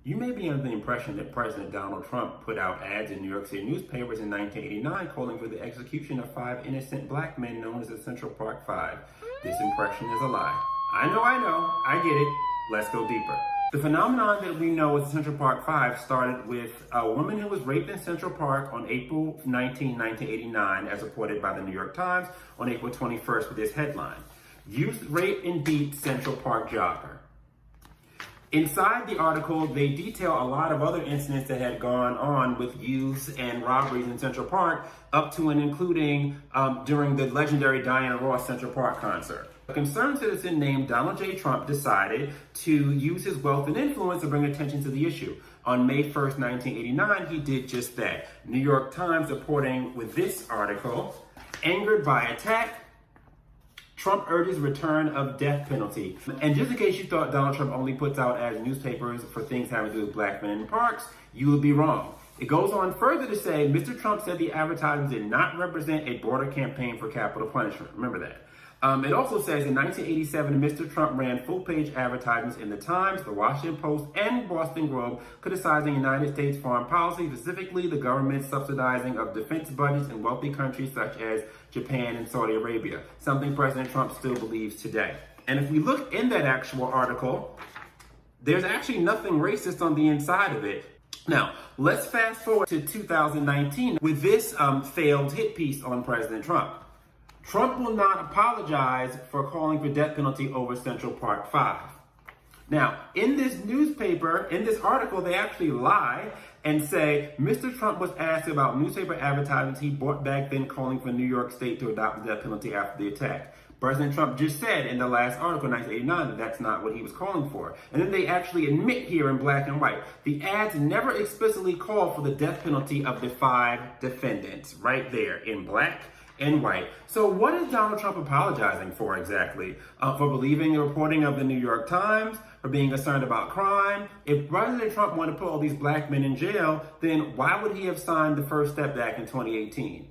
You may be under the impression that President Donald Trump put out ads in New York City newspapers in 1989 calling for the execution of 5 innocent black men known as the Central Park Five. This impression is a lie. I know, I get it. Let's go deeper. The phenomenon that we know as the Central Park Five started with a woman who was raped in Central Park on April 19, 1989, as reported by the New York Times on April 21st with this headline: Youth Rape and Beat Central Park Jogger. Inside the article, they detail a lot of other incidents that had gone on with youths and robberies in Central Park, up to and including during the legendary Diana Ross Central Park concert. A concerned citizen named Donald J. Trump decided to use his wealth and influence to bring attention to the issue. On May 1st, 1989, he did just that. New York Times reporting with this article: Angered by attack, Trump urges return of death penalty. And just in case you thought Donald Trump only puts out ads in newspapers for things having to do with black men in parks, you would be wrong. It goes on further to say, Mr. Trump said the advertisements did not represent a broader campaign for capital punishment. Remember that. It also says in 1987, Mr. Trump ran full-page advertisements in the Times, the Washington Post, and Boston Globe criticizing United States foreign policy, specifically the government's subsidizing of defense budgets in wealthy countries such as Japan and Saudi Arabia, something President Trump still believes today. And if we look in that actual article, there's actually nothing racist on the inside of it. Now, let's fast forward to 2019 with this failed hit piece on President Trump. Trump will not apologize for calling for death penalty over Central Park Five. Now, in this newspaper, in this article, they actually lie and say Mr. Trump was asked about newspaper advertisements he bought back then calling for New York State to adopt the death penalty after the attack. President Trump just said in the last article, 1989, that that's not what he was calling for. And then they actually admit here in black and white, the ads never explicitly call for the death penalty of the 5 defendants, right there in black and white. So what is Donald Trump apologizing for exactly? For believing the reporting of the New York Times? For being concerned about crime? If President Trump wanted to put all these black men in jail, then why would he have signed the First Step Act in 2018?